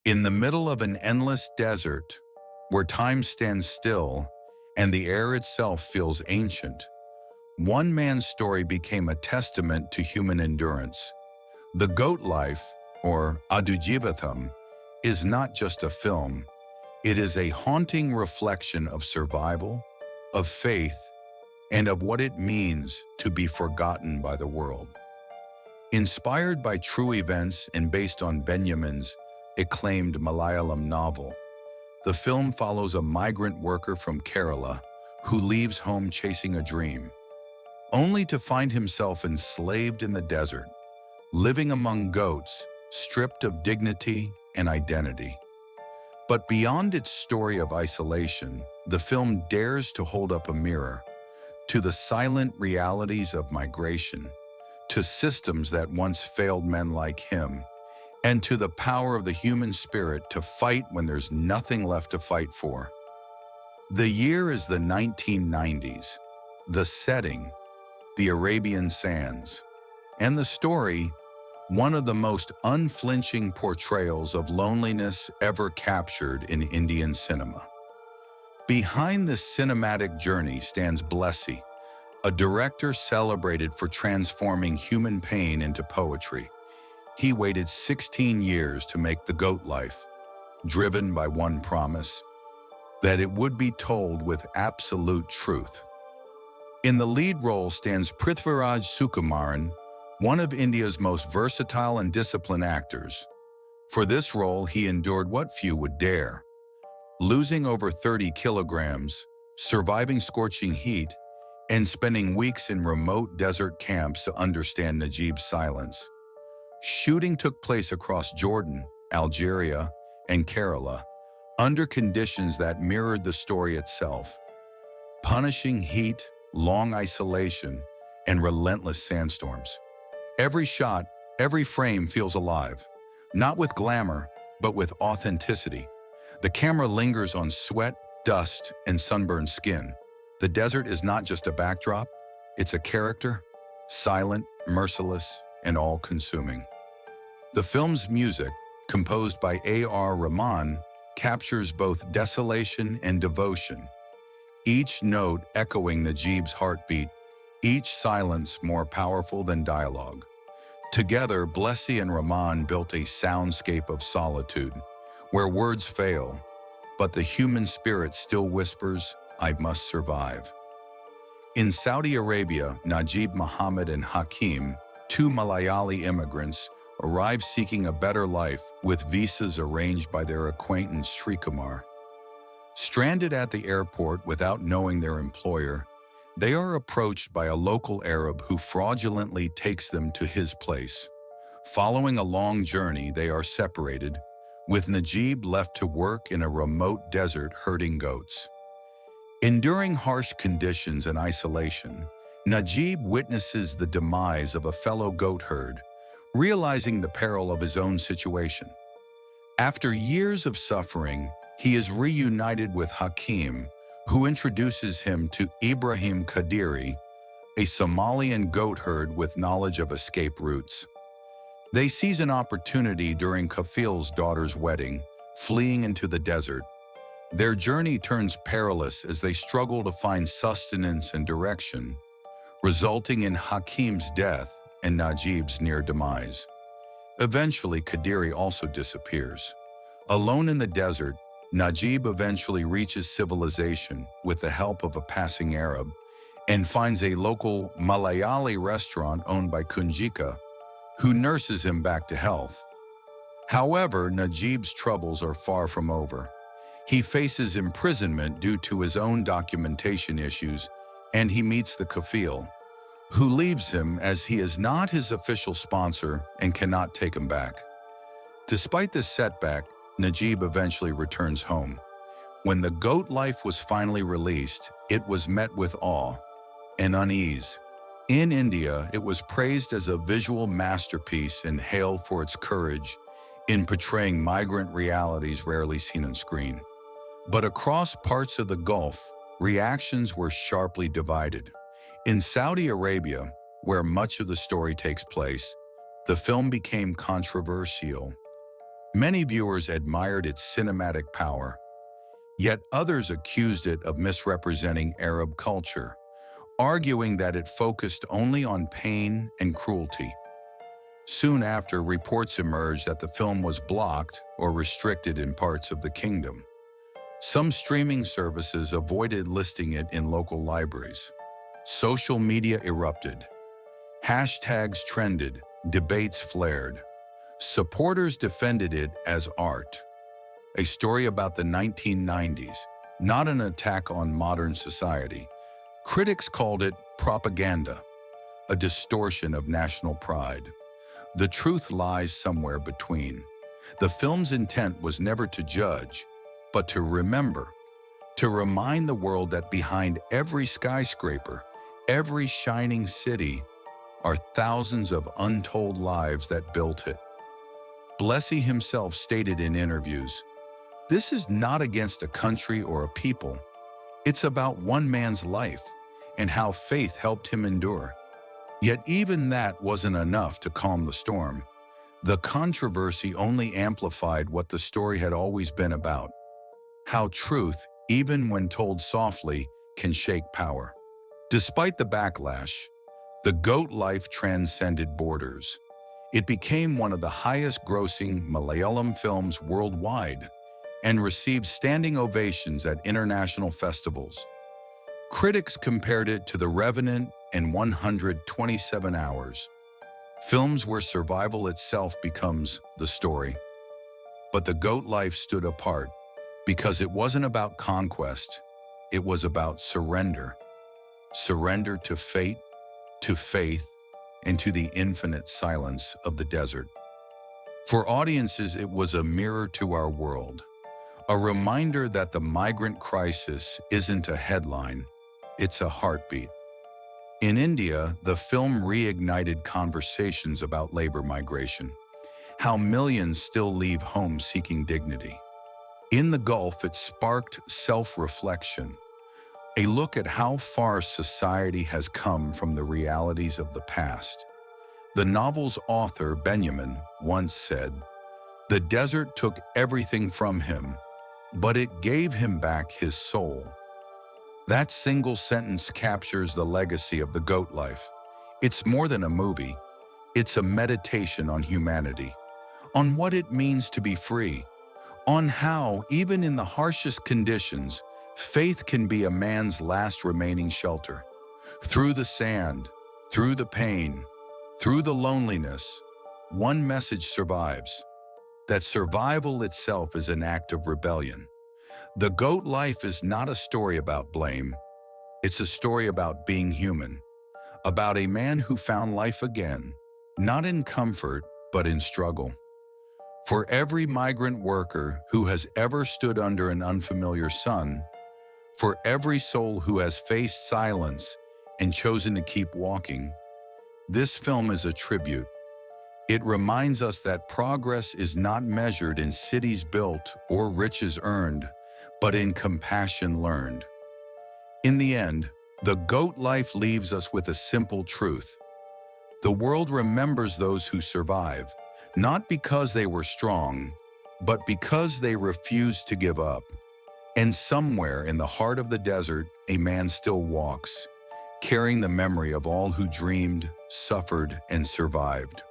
In the middle of an endless desert, where time stands still and the air itself feels ancient, one man's story became a testament to human endurance. The goat life, or Aadujeevitham, is not just a film. It is a haunting reflection of survival, of faith, and of what it means to be forgotten by the world. Inspired by true events and based on Benyamin's acclaimed Malayalam novel, the film follows a migrant worker from Kerala who leaves home chasing a dream, only to find himself enslaved in the desert, living among goats, stripped of dignity and identity. But beyond its story of isolation, the film dares to hold up a mirror to the silent realities of migration, to systems that once failed men like him, and to the power of the human spirit to fight when there's nothing left to fight for. The year is the 1990s, the setting, the Arabian sands, and the story, one of the most unflinching portrayals of loneliness ever captured in Indian cinema. Behind this cinematic journey stands Blessy, a director celebrated for transforming human pain into poetry. He waited 16 years to make The Goat Life, driven by one promise, that it would be told with absolute truth. In the lead role stands Prithviraj Sukumaran, one of India's most versatile and disciplined actors. For this role, he endured what few would dare, losing over 30 kilograms, surviving scorching heat, and spending weeks in remote desert camps to understand Najeeb's silence. Shooting took place across Jordan, Algeria, and Kerala, under conditions that mirrored the story itself. Punishing heat, long isolation, and relentless sandstorms. Every shot, every frame feels alive, not with glamour, but with authenticity. The camera lingers on sweat, dust, and sunburned skin. The desert is not just a backdrop, it's a character, silent, merciless, and all-consuming. The film's music, composed by Rahman, captures both desolation and devotion, each note echoing Najeeb's heartbeat, each silence more powerful than dialogue. Together, Blessy and Rahman built a soundscape of solitude, where words fail, but the human spirit still whispers, "I must survive." In Saudi Arabia, Najeeb Muhammad and Hakim, two Malayali immigrants, arrive seeking a better life with visas arranged by their acquaintance Srikumar. Stranded at the airport without knowing their employer, they are approached by a local Arab who fraudulently takes them to his place. Following a long journey, they are separated, with Najeeb left to work in a remote desert herding goats. Enduring harsh conditions and isolation, Najeeb witnesses the demise of a fellow goat herd, realizing the peril of his own situation. After years of suffering, he is reunited with Hakim, who introduces him to Ibrahim Kadiri, a Somalian goat herd with knowledge of escape routes. They seize an opportunity during Kafil's daughter's wedding, fleeing into the desert. Their journey turns perilous as they struggle to find sustenance and direction, resulting in Hakim's death and Najeeb's near demise. Eventually, Kadiri also disappears. Alone in the desert, Najeeb eventually reaches civilization with the help of a passing Arab and finds a local Malayali restaurant owned by Kunjika, who nurses him back to health. However, Najeeb's troubles are far from over. He faces imprisonment due to his own documentation issues, and he meets the Kafil, who leaves him as he is not his official sponsor and cannot take him back. Despite this setback, Najeeb eventually returns home. When The Goat Life was finally released, it was met with awe and unease. In India, it was praised as a visual masterpiece and hailed for its courage in portraying migrant realities rarely seen on screen. But across parts of the Gulf, reactions were sharply divided. In Saudi Arabia, where much of the story takes place, the film became controversial. Many viewers admired its cinematic power, yet others accused it of misrepresenting Arab culture, arguing that it focused only on pain and cruelty. Soon after, reports emerged that the film was blocked or restricted in parts of the kingdom. Some streaming services avoided listing it in local libraries. Social media erupted. Hashtags trended, debates flared. Supporters defended it as art, a story about the 1990s, not an attack on modern society. Critics called it propaganda, a distortion of national pride. The truth lies somewhere between. The film's intent was never to judge, but to remember, to remind the world that behind every skyscraper, every shining city, are thousands of untold lives that built it. Blessy himself stated in interviews, "This is not against a country or a people. It's about one man's life and how faith helped him endure." Yet even that wasn't enough to calm the storm. The controversy only amplified what the story had always been about: how truth, even when told softly, can shake power. Despite the backlash, the goat life transcended borders. It became one of the highest-grossing Malayalam films worldwide and received standing ovations at international festivals. Critics compared it to The Revenant and 127 Hours, films where survival itself becomes the story. But the goat life stood apart because it wasn't about conquest, it was about surrender. Surrender to fate, to faith, and to the infinite silence of the desert. For audiences, it was a mirror to our world, a reminder that the migrant crisis isn't a headline, it's a heartbeat. In India, the film reignited conversations about labor migration, how millions still leave home seeking dignity. In the Gulf, it sparked self-reflection, a look at how far society has come from the realities of the past. The novel's author, Benyamin, once said, "The desert took everything from him, but it gave him back his soul." That single sentence captures the legacy of the goat life. It's more than a movie. It's a meditation on humanity, on what it means to be free, on how, even in the harshest conditions, faith can be a man's last remaining shelter. Through the sand, through the pain, through the loneliness, one message survives: that survival itself is an act of rebellion. The goat life is not a story about blame. It's a story about being human, about a man who found life again, not in comfort, but in struggle. For every migrant worker who has ever stood under an unfamiliar sun, for every soul who has faced silence and chosen to keep walking, this film is a tribute. It reminds us that progress is not measured in cities built or riches earned, but in compassion learned. In the end, the goat life leaves us with a simple truth. The world remembers those who survive, not because they were strong, but because they refused to give up. And somewhere in the heart of the desert, a man still walks, carrying the memory of all who dreamed, suffered, and survived.